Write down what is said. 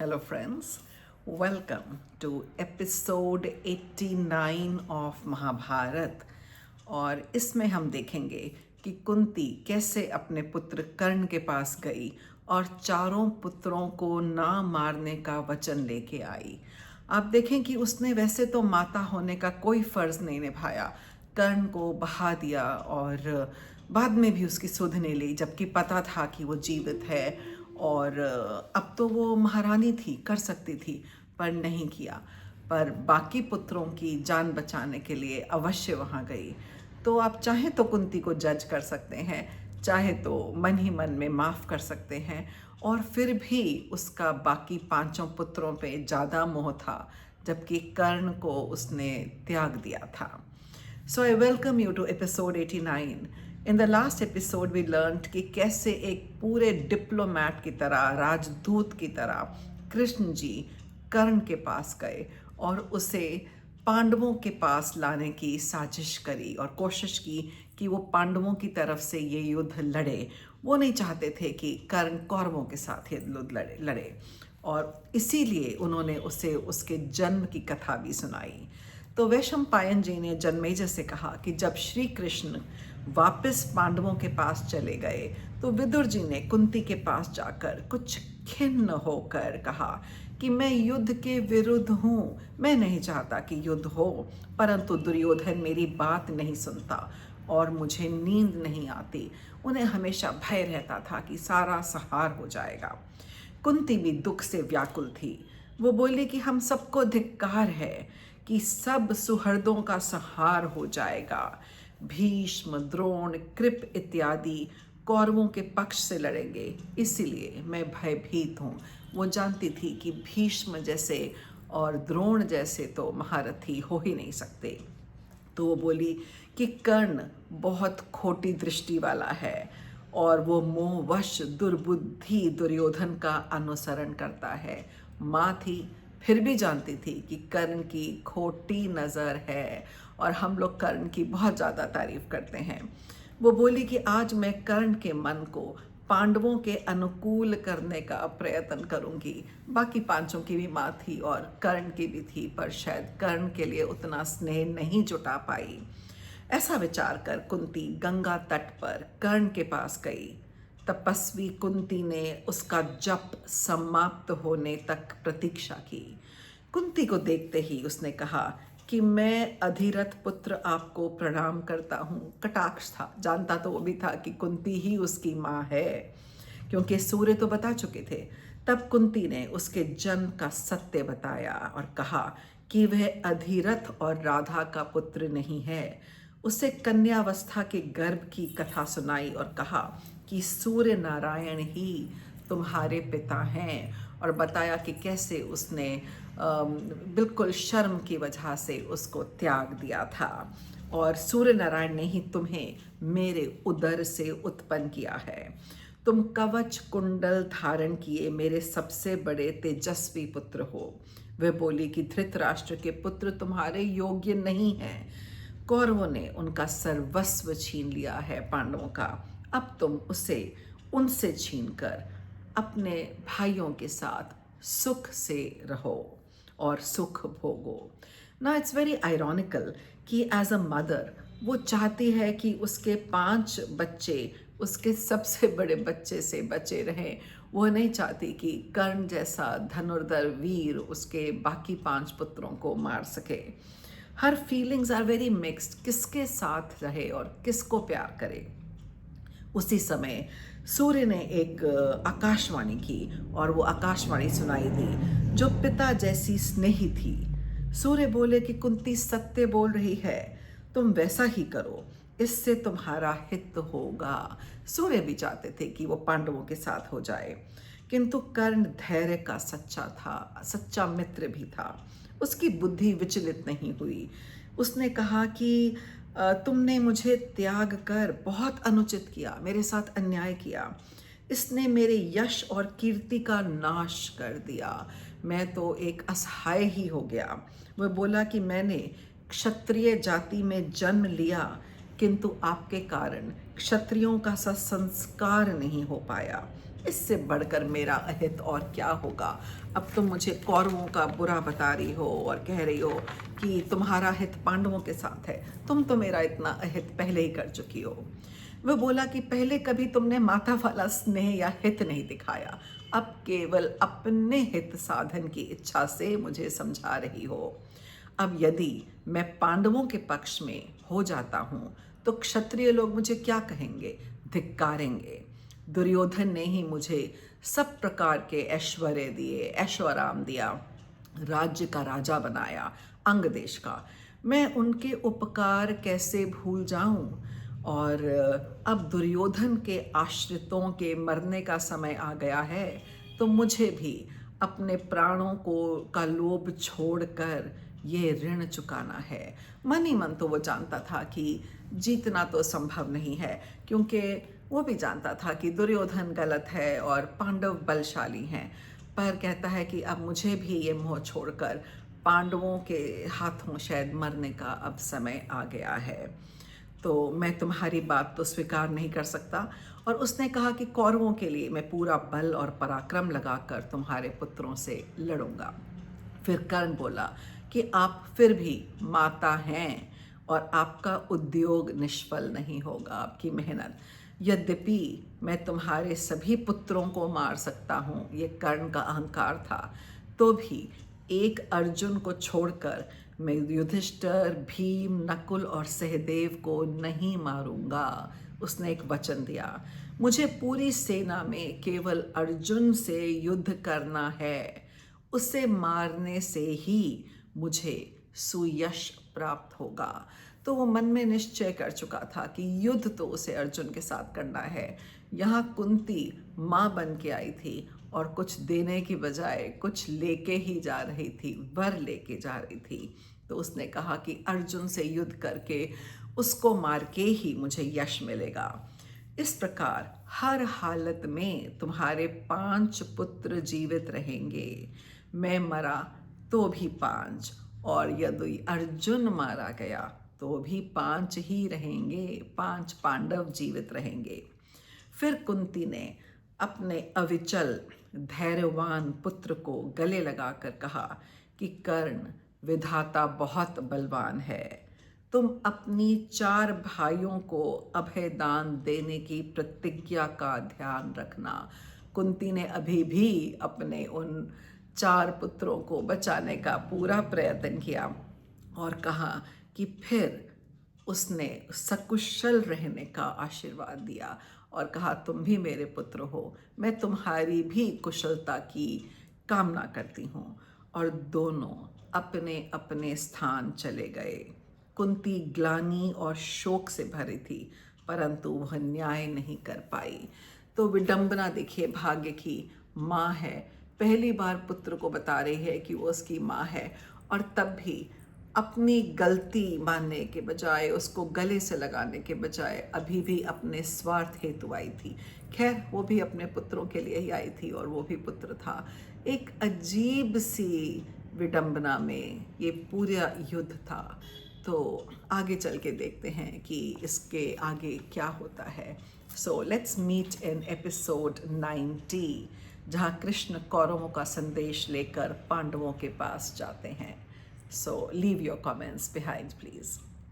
Hello, friends. Welcome to episode 89 of Mahabharat. और इसमें हम देखेंगे कि कुंती कैसे अपने पुत्र कर्ण के पास गई और चारों पुत्रों को ना मारने का वचन लेके आई। आप देखें कि उसने वैसे तो माता होने का कोई फर्ज नहीं निभाया, कर्ण को बहा दिया और बाद में भी उसकी सुध नहीं ली, जबकि पता था कि वो जीवित है और अब तो वो महारानी थी, कर सकती थी, पर नहीं किया। पर बाकी पुत्रों की जान बचाने के लिए अवश्य वहाँ गई। तो आप चाहे तो कुंती को जज कर सकते हैं, चाहे तो मन ही मन में माफ़ कर सकते हैं, और फिर भी उसका बाकी पांचों पुत्रों पे ज़्यादा मोह था, जबकि कर्ण को उसने त्याग दिया था। So I welcome you to episode 89. In the last episode we learned कि कैसे एक पूरे डिप्लोमैट की तरह, राजदूत की तरह कृष्ण जी कर्ण के पास गए और उसे पांडवों के पास लाने की साजिश करी और कोशिश की कि वो पांडवों की तरफ से ये युद्ध लड़े। वो नहीं चाहते थे कि कर्ण कौरवों के साथ ये युद्ध लड़े और इसीलिए उन्होंने उसे उसके जन्म की कथा भी सुनाई। तो वैशंपायन जी ने जन्मेजय से कहा कि जब श्री कृष्ण वापस पांडवों के पास चले गए तो विदुर जी ने कुंती के पास जाकर कुछ खिन्न होकर कहा कि मैं युद्ध के विरुद्ध हूँ, मैं नहीं चाहता कि युद्ध हो, परंतु दुर्योधन मेरी बात नहीं सुनता और मुझे नींद नहीं आती। उन्हें हमेशा भय रहता था कि सारा संहार हो जाएगा। कुंती भी दुख से व्याकुल थी। वो बोली कि हम सबको धिक्कार है कि सब सुहृदों का संहार हो जाएगा। भीष्म, द्रोण, कृप इत्यादि कौरवों के पक्ष से लड़ेंगे, इसीलिए मैं भयभीत हूँ। वो जानती थी कि भीष्म जैसे और द्रोण जैसे तो महारथी हो ही नहीं सकते। तो वो बोली कि कर्ण बहुत खोटी दृष्टि वाला है और वो मोहवश दुर्बुद्धि दुर्योधन का अनुसरण करता है। माँ थी, फिर भी जानती थी कि कर्ण की खोटी नज़र है और हम लोग कर्ण की बहुत ज़्यादा तारीफ करते हैं। वो बोली कि आज मैं कर्ण के मन को पांडवों के अनुकूल करने का प्रयत्न करूंगी। बाकी पांचों की भी माँ थी और कर्ण की भी थी, पर शायद कर्ण के लिए उतना स्नेह नहीं जुटा पाई। ऐसा विचार कर कुंती गंगा तट पर कर्ण के पास गई। तपस्वी कुंती ने उसका जप समाप्त होने तक प्रतीक्षा की। कुंती को देखते ही उसने कहा कि मैं अधिरथ पुत्र आपको प्रणाम करता हूँ। कटाक्ष था, जानता तो वो भी था कि कुंती ही उसकी माँ है, क्योंकि सूर्य तो बता चुके थे। तब कुंती ने उसके जन्म का सत्य बताया और कहा कि वह अधिरथ और राधा का पुत्र नहीं है। उसे कन्यावस्था के गर्भ की कथा सुनाई और कहा कि सूर्य नारायण ही तुम्हारे पिता हैं, और बताया कि कैसे उसने बिल्कुल शर्म की वजह से उसको त्याग दिया था और सूर्य नारायण ने ही तुम्हें मेरे उदर से उत्पन्न किया है। तुम कवच कुंडल धारण किए मेरे सबसे बड़े तेजस्वी पुत्र हो। वह बोली कि धृतराष्ट्र के पुत्र तुम्हारे योग्य नहीं हैं। कौरवों ने उनका सर्वस्व छीन लिया है पांडवों का, अब तुम उसे उनसे छीनकर अपने भाइयों के साथ सुख से रहो और सुख भोगो। ना इट्स वेरी आयरॉनिकल कि एज अ मदर वो चाहती है कि उसके 5 बच्चे उसके सबसे बड़े बच्चे से बचे रहें। वो नहीं चाहती कि कर्ण जैसा धनुर्धर वीर उसके बाकी 5 पुत्रों को मार सके। हर फीलिंग्स आर वेरी मिक्स्ड, किसके साथ रहे और किसको प्यार करे। उसी समय सूर्य ने एक आकाशवाणी की और वो आकाशवाणी सुनाई दी जो पिता जैसी स्नेही थी। सूर्य बोले कि कुंती सत्य बोल रही है, तुम वैसा ही करो, इससे तुम्हारा हित होगा। सूर्य भी चाहते थे कि वो पांडवों के साथ हो जाए, किंतु कर्ण धैर्य का सच्चा था, सच्चा मित्र भी था। उसकी बुद्धि विचलित नहीं हुई। उसने कहा कि तुमने मुझे त्याग कर बहुत अनुचित किया, मेरे साथ अन्याय किया। इसने मेरे यश और कीर्ति का नाश कर दिया, मैं तो एक असहाय ही हो गया। वह बोला कि मैंने क्षत्रिय जाति में जन्म लिया, किंतु आपके कारण क्षत्रियों का सा संस्कार नहीं हो पाया। इससे बढ़कर मेरा अहित और क्या होगा। अब तुम मुझे कौरवों का बुरा बता रही हो और कह रही हो कि तुम्हारा हित पांडवों के साथ है। तुम तो मेरा इतना अहित पहले ही कर चुकी हो। वह बोला कि पहले कभी तुमने माता वाला स्नेह या हित नहीं दिखाया, अब केवल अपने हित साधन की इच्छा से मुझे समझा रही हो। अब यदि मैं पांडवों के पक्ष में हो जाता हूँ तो क्षत्रिय लोग मुझे क्या कहेंगे, धिक्कारेंगे। दुर्योधन ने ही मुझे सब प्रकार के ऐश्वर्य दिए, ऐश्वराम दिया, राज्य का राजा बनाया, अंग देश का। मैं उनके उपकार कैसे भूल जाऊं। और अब दुर्योधन के आश्रितों के मरने का समय आ गया है, तो मुझे भी अपने प्राणों को का लोभ छोड़कर ये ऋण चुकाना है। मन ही मन तो वो जानता था कि जीतना तो संभव नहीं है, क्योंकि वो भी जानता था कि दुर्योधन गलत है और पांडव बलशाली हैं। पर कहता है कि अब मुझे भी ये मोह छोड़कर पांडवों के हाथों शायद मरने का अब समय आ गया है, तो मैं तुम्हारी बात तो स्वीकार नहीं कर सकता। और उसने कहा कि कौरवों के लिए मैं पूरा बल और पराक्रम लगाकर तुम्हारे पुत्रों से लड़ूंगा। फिर कर्ण बोला कि आप फिर भी माता हैं और आपका उद्योग निष्फल नहीं होगा, आपकी मेहनत। यद्यपि मैं तुम्हारे सभी पुत्रों को मार सकता हूँ, ये कर्ण का अहंकार था, तो भी एक अर्जुन को छोड़कर मैं युधिष्ठिर, भीम, नकुल और सहदेव को नहीं मारूंगा। उसने एक वचन दिया, मुझे पूरी सेना में केवल अर्जुन से युद्ध करना है, उसे मारने से ही मुझे सुयश प्राप्त होगा। तो वो मन में निश्चय कर चुका था कि युद्ध तो उसे अर्जुन के साथ करना है। यहाँ कुंती माँ बन के आई थी और कुछ देने की बजाय कुछ लेके ही जा रही थी, वर लेके जा रही थी। तो उसने कहा कि अर्जुन से युद्ध करके उसको मार के ही मुझे यश मिलेगा। इस प्रकार हर हालत में तुम्हारे 5 पुत्र जीवित रहेंगे। मैं मरा तो भी 5, और यदि अर्जुन मारा गया तो भी 5 ही रहेंगे, 5 पांडव जीवित रहेंगे। फिर कुंती ने अपने अविचल धैर्यवान पुत्र को गले लगाकर कहा कि कर्ण, विधाता बहुत बलवान है, तुम अपनी 4 भाइयों को अभय दान देने की प्रतिज्ञा का ध्यान रखना। कुंती ने अभी भी अपने उन 4 पुत्रों को बचाने का पूरा प्रयत्न किया और कहा कि फिर उसने सकुशल रहने का आशीर्वाद दिया और कहा, तुम भी मेरे पुत्र हो, मैं तुम्हारी भी कुशलता की कामना करती हूँ। और दोनों अपने अपने स्थान चले गए। कुंती ग्लानि और शोक से भरी थी, परंतु वह न्याय नहीं कर पाई। तो विडंबना देखिए, भाग्य की। माँ है, पहली बार पुत्र को बता रही है कि वो उसकी माँ है, और तब भी अपनी गलती मानने के बजाय, उसको गले से लगाने के बजाय अभी भी अपने स्वार्थ हेतु आई थी। खैर, वो भी अपने पुत्रों के लिए ही आई थी और वो भी पुत्र था। एक अजीब सी विडंबना में ये पूरा युद्ध था। तो आगे चल के देखते हैं कि इसके आगे क्या होता है। So let's meet in episode 90, जहाँ कृष्ण कौरवों का संदेश लेकर पांडवों के पास जाते हैं। So leave your comments behind, please.